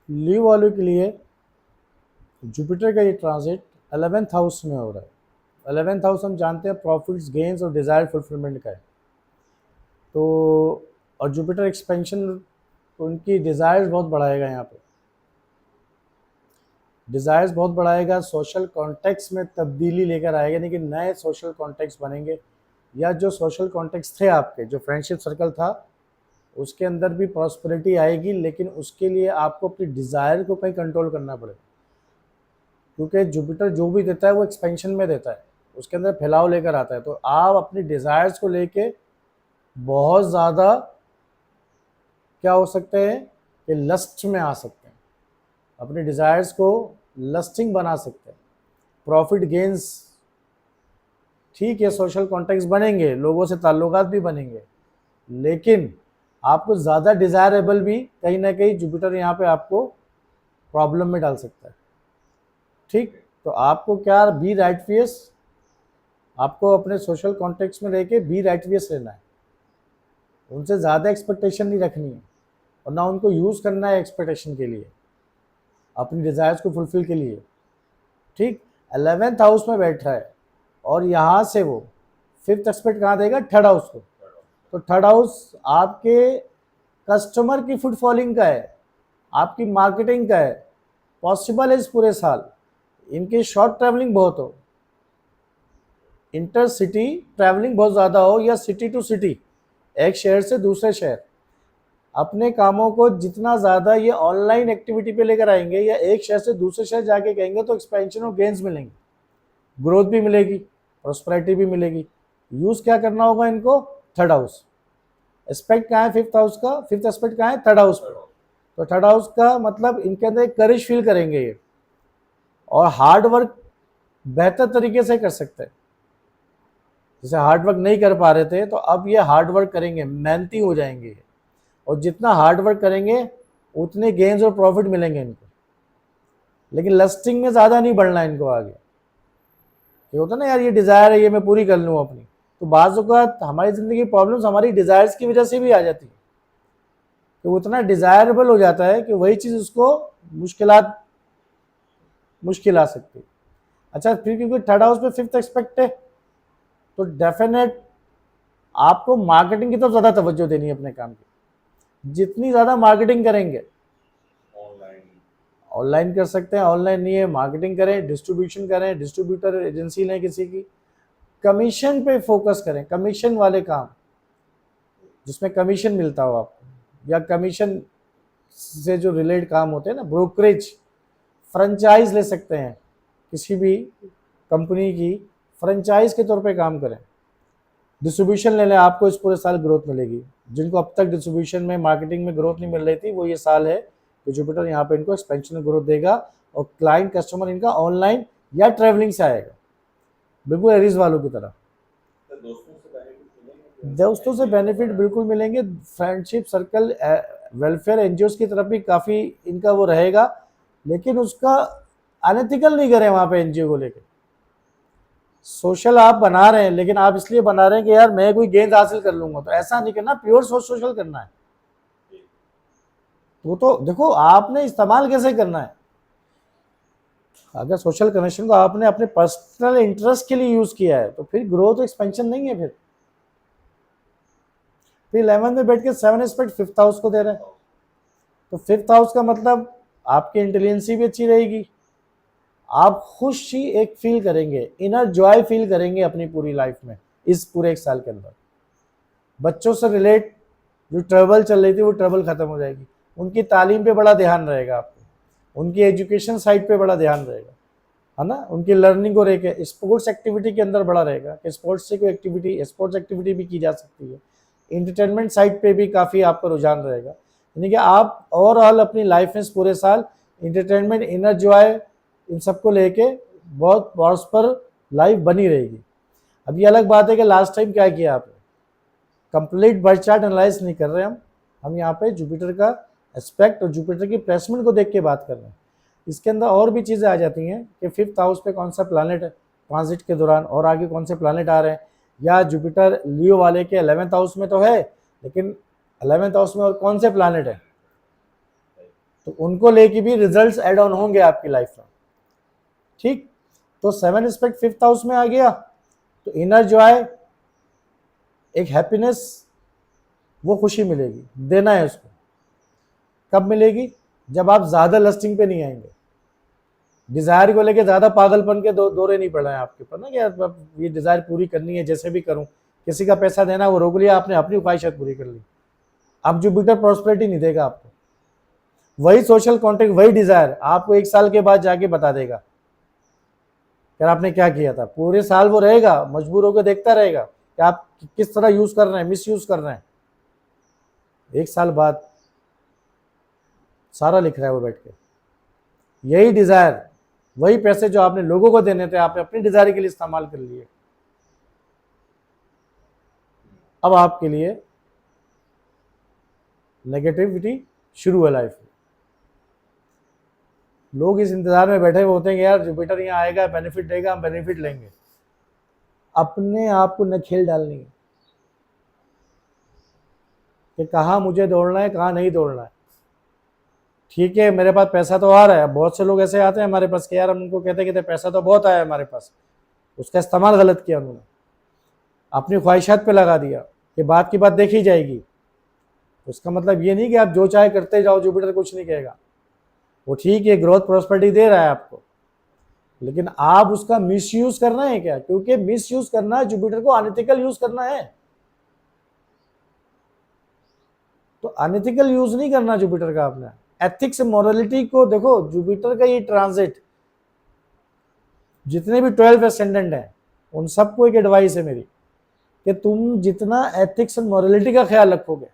Leave वालों के लिए जुपिटर का ये ट्रांजिट 11th हाउस में हो रहा है। 11th हाउस हम जानते हैं प्रॉफिट्स, गेन्स और डिज़ायर फुलफिलमेंट का है। तो और जुपिटर एक्सपेंशन उनकी डिज़ायर्स बहुत बढ़ाएगा, यहाँ पे डिज़ायर्स बहुत बढ़ाएगा, सोशल कॉन्टेक्स्ट में तब्दीली लेकर आएगा, यानी कि नए सोशल कॉन्टेक्स्ट बनेंगे, या जो सोशल कॉन्टेक्स्ट थे आपके, जो फ्रेंडशिप सर्कल था, उसके अंदर भी प्रॉस्पेरिटी आएगी, लेकिन उसके लिए आपको अपनी डिज़ायर को कहीं कंट्रोल करना पड़ेगा, क्योंकि जुपिटर जो भी देता है वो एक्सपेंशन में देता है, उसके अंदर फैलाव लेकर आता है। तो आप अपनी डिज़ायर्स को लेके बहुत ज़्यादा क्या हो सकते हैं कि लस्ट में आ सकते हैं, अपने डिज़ायर्स को लस्टिंग बना सकते हैं। प्रॉफिट गेंस ठीक है, सोशल कॉन्टेक्स्ट बनेंगे, लोगों से ताल्लुकात भी बनेंगे, लेकिन आपको ज़्यादा डिज़ायरेबल भी कहीं ना कहीं जुपिटर यहाँ पे आपको प्रॉब्लम में डाल सकता है। ठीक, तो आपको क्या बी राइट फेस, आपको अपने सोशल कॉन्टेक्स्ट में रह के बी राइट फेस रहना है, उनसे ज़्यादा एक्सपेक्टेशन नहीं रखनी है, और ना उनको यूज़ करना है एक्सपेक्टेशन के लिए, अपनी डिज़ायर्स को फुलफिल के लिए। ठीक, 11th हाउस में बैठ रहा है, और यहाँ से वो 5th एस्पेक्ट कहाँ देगा, 3rd हाउस को। तो 3rd हाउस आपके कस्टमर की फुटफॉलिंग का है, आपकी मार्केटिंग का है। पॉसिबल है इस पूरे साल इनकी शॉर्ट ट्रैवलिंग बहुत हो, इंटर सिटी ट्रैवलिंग बहुत ज़्यादा हो, या सिटी टू सिटी, एक शहर से दूसरे शहर। अपने कामों को जितना ज़्यादा ये ऑनलाइन एक्टिविटी पे लेकर आएंगे, या एक शहर से दूसरे शहर जाके कहेंगे, तो एक्सपेंशन और गेंस मिलेंगे, ग्रोथ भी मिलेगी, प्रॉस्पेरिटी भी मिलेगी। यूज़ क्या करना होगा इनको, 3rd हाउस। एस्पेक्ट कहाँ है 5th हाउस का, 5th एस्पेक्ट कहाँ है, 3rd हाउस पर। तो 3rd हाउस का मतलब इनके अंदर एक करेज फील करेंगे ये, और हार्ड वर्क बेहतर तरीके से कर सकते हैं। जैसे हार्ड वर्क नहीं कर पा रहे थे, तो अब ये हार्ड वर्क करेंगे, मेहनती हो जाएंगे, और जितना हार्ड वर्क करेंगे उतने गेन्स और प्रॉफिट मिलेंगे इनको। लेकिन लस्टिंग में ज़्यादा नहीं बढ़ना है इनको आगे। ये होता ना यार, ये डिज़ायर है, ये मैं पूरी कर लूँ अपनी, तो बाज़ औक़ात हमारी ज़िंदगी की प्रॉब्लम्स हमारी डिज़ायर्स की वजह से भी आ जाती है, कि वो इतना डिज़ायरेबल हो जाता है कि वही चीज़ उसको मुश्किल आ सकती है। अच्छा, फिर क्योंकि 3rd हाउस में 5th एक्सपेक्ट है, तो डेफिनेट आपको मार्केटिंग की तरफ ज़्यादा तवज्जो देनी है अपने काम की। जितनी ज़्यादा मार्केटिंग करेंगे, ऑनलाइन कर सकते हैं, ऑनलाइन नहीं है मार्केटिंग करें, डिस्ट्रीब्यूशन करें, डिस्ट्रीब्यूटर एजेंसी लें किसी की, कमीशन पे फोकस करें, कमीशन वाले काम जिसमें कमीशन मिलता हो आपको, या कमीशन से जो रिलेटेड काम होते हैं ना, ब्रोकरेज, फ्रेंचाइज ले सकते हैं, किसी भी कंपनी की फ्रेंचाइज के तौर पे काम करें, डिस्ट्रीब्यूशन ले लें, आपको इस पूरे साल ग्रोथ मिलेगी। जिनको अब तक डिस्ट्रीब्यूशन में, मार्केटिंग में ग्रोथ नहीं मिल रही थी, वो ये साल है कि जुपिटर यहाँ पे इनको एक्सपेंशन ग्रोथ देगा, और क्लाइंट कस्टमर इनका ऑनलाइन या ट्रैवलिंग से आएगा, बिल्कुल एरीज वालों की तरह। दोस्तों से बेनिफिट बिल्कुल मिलेंगे, फ्रेंडशिप सर्कल, वेलफेयर एनजीओ की तरफ भी काफ़ी इनका वो रहेगा, लेकिन उसका अनएथिकल नहीं करें वहाँ पे एनजीओ को लेकर। सोशल आप बना रहे हैं, लेकिन आप इसलिए बना रहे हैं कि यार मैं कोई गेंद हासिल कर लूंगा, तो ऐसा नहीं करना, प्योर सोशल करना है। वो तो देखो आपने इस्तेमाल कैसे करना है। अगर सोशल कनेक्शन को आपने अपने पर्सनल इंटरेस्ट के लिए यूज किया है, तो फिर ग्रोथ एक्सपेंशन नहीं है। फिर 11 में बैठ के 7 एस्पेक्ट 5th हाउस को दे रहे हैं, तो 5th हाउस का मतलब आपकी इंटेलिजेंसी भी अच्छी रहेगी, आप खुशी एक फील करेंगे, इनर जॉय फील करेंगे अपनी पूरी लाइफ में, इस पूरे एक साल के अंदर। बच्चों से रिलेट जो ट्रबल चल रही थी, वो ट्रबल खत्म हो जाएगी, उनकी तालीम पे बड़ा ध्यान रहेगा आपको, उनकी एजुकेशन साइड पे बड़ा ध्यान रहेगा, है ना, उनकी लर्निंग को लेकर स्पोर्ट्स एक्टिविटी के अंदर बड़ा रहेगा कि स्पोर्ट्स से कोई एक्टिविटी, स्पोर्ट्स एक्टिविटी भी की जा सकती है। इंटरटेनमेंट साइड पे भी काफ़ी आपका रुझान रहेगा, यानी कि आप ओवरऑल अपनी लाइफ में इस पूरे साल इंटरटेनमेंट, इनर जॉय, इन सबको लेके बहुत प्रॉस्पर लाइफ बनी रहेगी। अब ये अलग बात है कि लास्ट टाइम क्या किया आपने, कंप्लीट बर्थ चार्ट एनालाइज नहीं कर रहे हम यहाँ पे जुपिटर का एस्पेक्ट और जुपिटर की प्लेसमेंट को देख के बात कर रहे हैं। इसके अंदर और भी चीज़ें आ जाती हैं कि 5th हाउस पे कौन सा प्लानट है ट्रांजिट के दौरान, और आगे कौन से प्लानट आ रहे हैं, या जुपिटर लियो वाले के 11th हाउस में तो है, लेकिन 11th हाउस में और कौन से प्लानट है, तो उनको लेके भी रिजल्ट्स ऐड ऑन होंगे आपकी लाइफ में। ठीक, तो 7 एस्पेक्ट 5th हाउस में आ गया, तो इनर जॉय, एक हैप्पीनेस, वो खुशी मिलेगी, देना है उसको। कब मिलेगी? जब आप ज्यादा लस्टिंग पे नहीं आएंगे, डिजायर को लेके ज्यादा पागलपन के दौरे नहीं पड़ रहे हैं आपके ऊपर ना, कि यार ये डिजायर पूरी करनी है जैसे भी करूं, किसी का पैसा देना वो रोक लिया आपने, अपनी ख्वाहिशात पूरी कर ली। अब जुपिटर प्रॉस्पेरिटी नहीं देगा आपको, वही सोशल कॉन्टेक्ट, वही डिजायर आपको 1 साल के बाद जाके बता देगा कि आपने क्या किया था। पूरे साल वो रहेगा, मजबूर होकर देखता रहेगा कि आप किस तरह यूज कर रहे हैं, मिस यूज कर रहे हैं। 1 साल बाद सारा लिख रहा है वो बैठ के, यही डिजायर, वही पैसे जो आपने लोगों को देने थे, आपने अपनी डिजायर के लिए इस्तेमाल कर लिए। अब आपके लिए नेगेटिविटी शुरू है लाइफ में। लोग इस इंतजार में बैठे हुए होते हैं कि यार जुपिटर यहाँ आएगा, बेनिफिट देगा, हम बेनिफिट लेंगे। अपने आप को न खेल डालनी है कि कहाँ मुझे दौड़ना है, कहाँ नहीं दौड़ना है। ठीक है, मेरे पास पैसा तो आ रहा है, बहुत से लोग ऐसे आते हैं हमारे पास कि यार हम उनको कहते हैं कि पैसा तो बहुत आया हमारे पास, उसका इस्तेमाल गलत किया उन्होंने, अपनी ख्वाहिशात पे लगा दिया कि बात की बात देखी जाएगी। उसका मतलब ये नहीं कि आप जो चाहे करते जाओ, जुपिटर कुछ नहीं कहेगा। वो ठीक है, ग्रोथ प्रॉस्पेरिटी दे रहा है आपको, लेकिन आप उसका मिसयूज करना है क्या? क्योंकि मिसयूज करना है, जुपिटर को अनएथिकल यूज करना है। तो अनएथिकल यूज नहीं करना जुपिटर का आपने। एथिक्स मोरालिटी को देखो, जुपिटर का ये ट्रांजिट, जितने भी 12 असेंडेंट हैं उन सबको एक एडवाइस है मेरी कि तुम जितना एथिक्स एंड मोरालिटी का ख्याल रखोगे,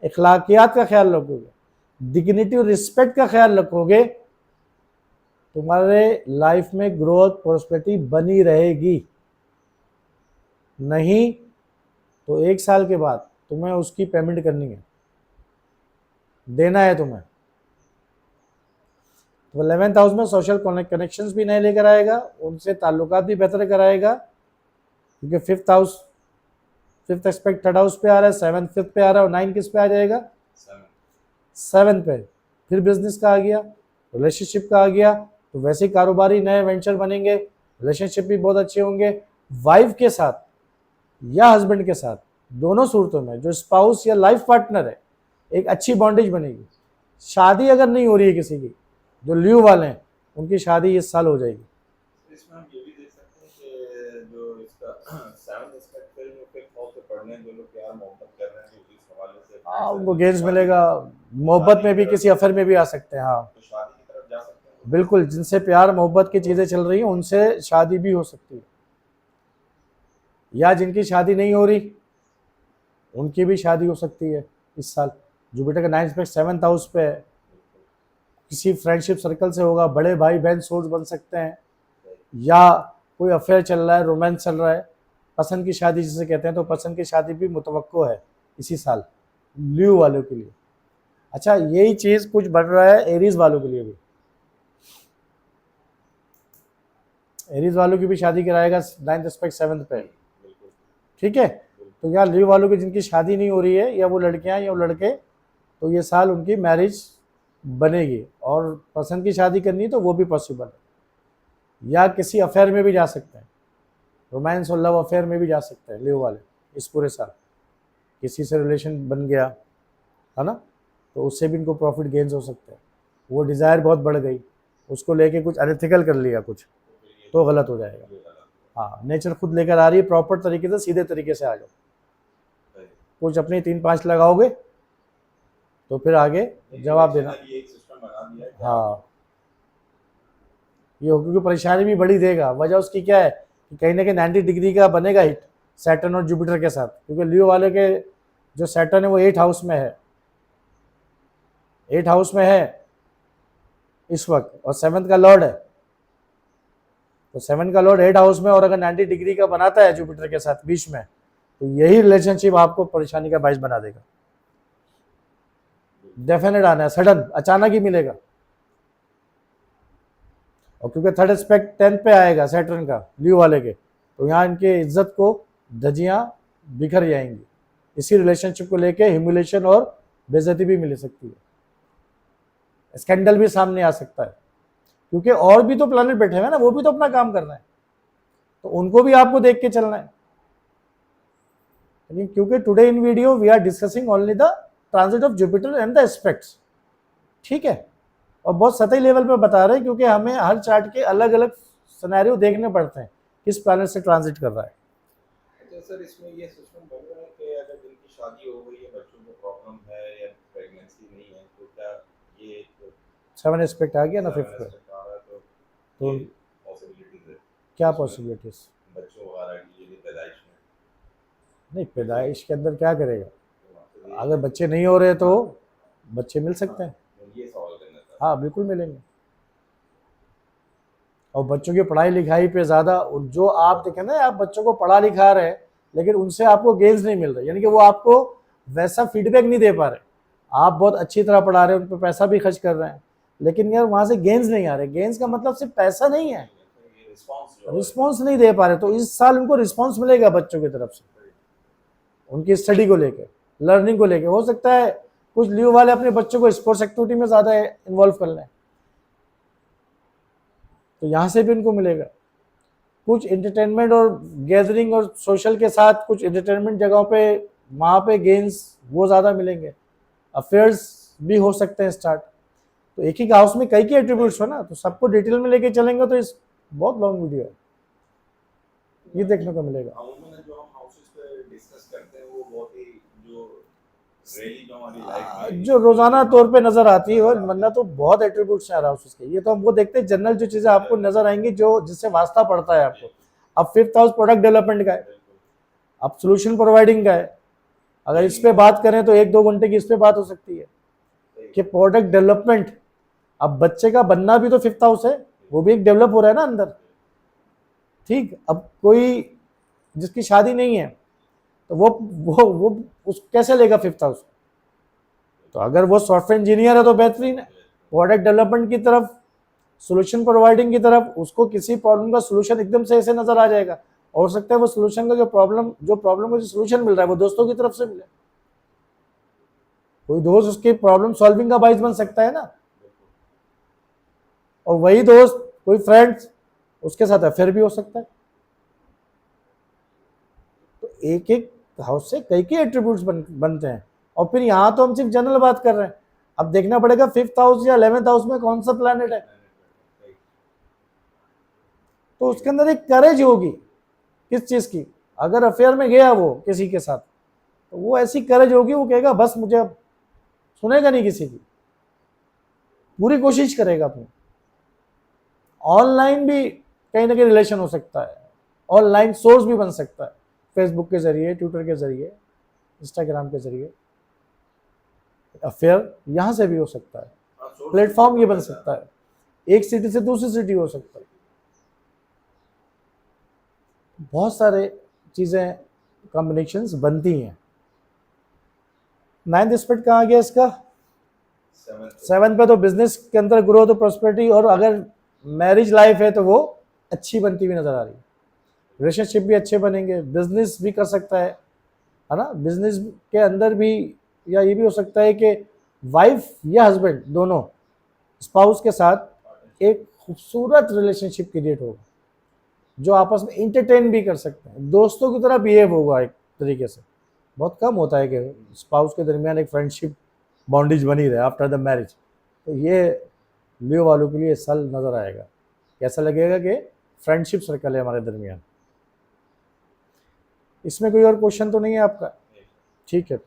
अखलाकियात का ख्याल रखोगे, डिग्निटी और रिस्पेक्ट का ख्याल रखोगे, तुम्हारे लाइफ में ग्रोथ प्रॉस्पेरिटी बनी रहेगी। नहीं तो 1 साल के बाद तुम्हें उसकी पेमेंट करनी है, देना है तुम्हें। तो 11th हाउस में सोशल कनेक्शंस भी नए लेकर आएगा, उनसे ताल्लुकात भी बेहतर कराएगा, क्योंकि 5th house, 5th aspect 3rd house पे आ रहा है, 7th 5th पे आ रहा है, और 9 किस पे आ जाएगा? 7 पे। फिर बिजनेस का आ गया, रिलेशनशिप का आ गया, तो वैसे ही कारोबारी नए वेंचर बनेंगे, रिलेशनशिप भी बहुत अच्छे होंगे। वाइफ के साथ या हस्बैंड के साथ, दोनों सूरतों में जो स्पाउस या लाइफ पार्टनर है, एक अच्छी बॉन्डेज बनेगी। शादी अगर नहीं हो रही है किसी की, जो ल्यू वाले हैं, उनकी शादी इस साल हो जाएगी। इसमें हम ये भी देख सकते हैं कि जो इसका 7 एस्पेक्ट है, जो फिर हाउस से पढ़ने जो लोग प्यार मोहब्बत कर रहे हैं, तो इस हवाले से उनको गेंस मिलेगा, मोहब्बत में भी, किसी अफेयर में भी आ सकते हैं। हाँ तो शादी की तरफ जा सकते हैं। बिल्कुल, जिनसे प्यार मोहब्बत की चीज़ें चल रही हैं उनसे शादी भी हो सकती है, या जिनकी शादी नहीं हो रही उनकी भी शादी हो सकती है इस साल। जुपिटर का 9th एस्पेक्ट 7th हाउस पे है, किसी फ्रेंडशिप सर्कल से होगा, बड़े भाई बहन सोर्स बन सकते हैं, या कोई अफेयर चल रहा है, रोमांस चल रहा है, पसंद की शादी जिसे कहते हैं, तो पसंद की शादी भी मुतवक्को है इसी साल ल्यू वालों के लिए। अच्छा, यही चीज़ कुछ बन रहा है एरीज वालों के लिए भी। एरीज वालों की भी शादी कराएगा 9th एस्पेक्ट 7th पे, ठीक है। तो यहाँ ल्यू वालों की जिनकी शादी नहीं हो रही है, या वो लड़कियां या वो लड़के, तो ये साल उनकी मैरिज बनेगी, और पसंद की शादी करनी है तो वो भी पॉसिबल है, या किसी अफेयर में भी जा सकते हैं, रोमांस और लव अफेयर में भी जा सकते हैं ल्यू वाले इस पूरे साल। किसी से रिलेशन बन गया है ना, तो उससे भी इनको प्रॉफिट गेन्स हो सकते हैं। वो डिज़ायर बहुत बढ़ गई, उसको लेके कुछ अनएथिकल कर लिया कुछ, तो गलत हो जाएगा। हाँ, नेचर खुद लेकर आ रही है, प्रॉपर तरीके से, सीधे तरीके से आ जाओ। कुछ अपनी 3-5 लगाओगे तो फिर आगे जवाब देना। हाँ, ये क्योंकि परेशानी भी बड़ी देगा। वजह उसकी क्या है कि कहीं ना कहीं 90 डिग्री का बनेगा हिट सैटर्न और जुपिटर के साथ, क्योंकि लियो वाले के जो सैटर्न है वो 8th हाउस में है, 8th हाउस में है इस वक्त, और 7th का लॉर्ड है। तो 7 का लॉर्ड 8th हाउस में, और अगर 90 डिग्री का बनाता है जुपिटर के साथ बीच में, तो यही रिलेशनशिप आपको परेशानी का बाइस बना देगा। डेफिनेट आना है, सडन, अचानक ही मिलेगा। और क्योंकि 3rd एस्पेक्ट 10th पे आएगा सैटर्न का ल्यू वाले के, तो यहाँ इनके इज्जत को धज्जियाँ बिखर जाएंगी। इसी रिलेशनशिप को लेके ह्यूमिलेशन और बेइज्जती भी मिल सकती है। स्कैंडल भी सामने आ सकता है, क्योंकि और भी तो प्लानिट बैठे हुए हैं ना, वो भी तो अपना काम कर रहे हैं, तो उनको भी आपको देख के चलना है। लेकिन क्योंकि today in video we are discussing only the transit of Jupiter and the aspects, ठीक है, और बहुत सतही लेवल पे बता रहे हैं, क्योंकि हमें हर चार्ट के अलग अलग सिनेरियो देखने पड़ते हैं किस प्लैनेट से ट्रांजिट कर रहा है। तो सर इसमें ये सिस्टम बन रहा है कि अगर जिनकी शादी हो गई है, बच्चों को प्रॉब्लम है या प्रेगनेंसी नहीं है, तो क्या ये 7 एस्पेक्ट आ गया ना 5th पे, तो पॉसिबिलिटीज है क्या पॉसिबिलिटीज? बच्चों वगैरह की ये पैदाइश में? नहीं, पैदाइश के अंदर क्या करेगा, तो अगर बच्चे नहीं हो रहे तो बच्चे मिल सकते हैं। ये सवाल करना था। हाँ बिल्कुल मिलेंगे, और बच्चों की पढ़ाई लिखाई पे ज़्यादा, जो आप देखें ना, आप बच्चों को पढ़ा लिखा रहे हैं लेकिन उनसे आपको गेन्स नहीं मिल रहे, यानी कि वो आपको वैसा फीडबैक नहीं दे पा रहे। आप बहुत अच्छी तरह पढ़ा रहे हैं, उन पर पैसा भी खर्च कर रहे हैं, लेकिन यार वहाँ से गेन्स नहीं आ रहे। गेन्स का मतलब सिर्फ पैसा नहीं है, रिस्पॉन्स नहीं दे पा रहे। तो इस साल उनको रिस्पॉन्स मिलेगा बच्चों की तरफ से, उनकी स्टडी को लेकर, लर्निंग को लेकर। हो सकता है कुछ लीव वाले अपने बच्चों को स्पोर्ट्स एक्टिविटी में ज़्यादा इन्वॉल्व कर लें, तो यहाँ से भी उनको मिलेगा। कुछ एंटरटेनमेंट और गैदरिंग और सोशल के साथ कुछ एंटरटेनमेंट जगहों पे, वहाँ पे गेम्स वो ज़्यादा मिलेंगे। अफेयर्स भी हो सकते हैं स्टार्ट। तो एक ही हाउस में कई के एट्रीब्यूट्स हो ना, तो सबको डिटेल में लेके चलेंगे तो इस बहुत लॉन्ग वीडियो है, ये देखने को मिलेगा। जो हम हाउसेस पे डिस्कस करते हैं वो बहुत ही जो हमारी लाइफ में जो रोजाना तौर पे नजर आती है, वरना तो बहुत एट्रीब्यूट्स हैं हाउसेस के। ये तो हम वो देखते हैं जनरल जो चीजें आपको नजर आएंगी, जो जिससे वास्ता पड़ता है आपको। अब 5th हाउस प्रोडक्ट डेवलपमेंट का है, अब सोल्यूशन प्रोवाइडिंग का है। अगर इस पे बात करें तो 1-2 घंटे की इस पे बात हो सकती है कि प्रोडक्ट डेवलपमेंट। अब बच्चे का बनना भी तो 5th हाउस है, वो भी एक डेवलप हो रहा है ना अंदर, ठीक। अब कोई जिसकी शादी नहीं है तो वो उस कैसे लेगा 5th हाउस? तो अगर वो सॉफ्टवेयर इंजीनियर है तो बेहतरीन है, प्रोडक्ट डेवलपमेंट की तरफ, सोल्यूशन प्रोवाइडिंग की तरफ, उसको किसी प्रॉब्लम का सोल्यूशन एकदम से ऐसे नजर आ जाएगा। और हो सकता है वो सोल्यूशन का जो प्रॉब्लम को जो सोल्यूशन मिल रहा है वो दोस्तों की तरफ से मिले। कोई दोस्त उसकी प्रॉब्लम सॉल्विंग का बाइस बन सकता है ना, और वही दोस्त कोई फ्रेंड्स उसके साथ अफेयर भी हो सकता है। तो एक एक हाउस से कई एट्रीब्यूट्स बनते हैं। और फिर यहाँ तो हम सिर्फ जनरल बात कर रहे हैं, अब देखना पड़ेगा 5th हाउस या 11th हाउस में कौन सा प्लैनेट है, तो उसके अंदर एक करेज होगी किस चीज की। अगर अफेयर में गया वो किसी के साथ, तो वो ऐसी करेज होगी, वो कहेगा बस मुझे, अब सुनेगा नहीं किसी की, पूरी कोशिश करेगा अपनी। ऑनलाइन भी कहीं ना कहीं रिलेशन हो सकता है, ऑनलाइन सोर्स भी बन सकता है, फेसबुक के जरिए, ट्विटर के जरिए, इंस्टाग्राम के जरिए। अफेयर यहाँ से भी हो सकता है, प्लेटफॉर्म ये बन सकता है, एक सिटी से दूसरी सिटी हो सकता है। बहुत सारे चीज़ें कॉम्बिनेशंस बनती हैं। 9th एस्पेक्ट कहाँ गया इसका? 7th पे तो बिजनेस के अंदर ग्रोथ और प्रॉस्पेरिटी, और अगर मैरिज लाइफ है तो वो अच्छी बनती हुई नजर आ रही है। रिलेशनशिप भी अच्छे बनेंगे, बिजनेस भी कर सकता है ना। बिजनेस के अंदर भी, या ये भी हो सकता है कि वाइफ या हस्बैंड दोनों स्पाउस के साथ एक खूबसूरत रिलेशनशिप क्रिएट होगा, जो आपस में इंटरटेन भी कर सकते हैं, दोस्तों की तरह बिहेव होगा एक तरीके से। बहुत कम होता है कि स्पाउस के दरमियान एक फ्रेंडशिप बॉन्डेज बनी रहे आफ्टर द मैरिज। तो ये लियो वालों के लिए इस साल नज़र आएगा, कैसा लगेगा कि फ्रेंडशिप सर्कल है हमारे दरमियान। इसमें कोई और क्वेश्चन तो नहीं है आपका? ठीक है।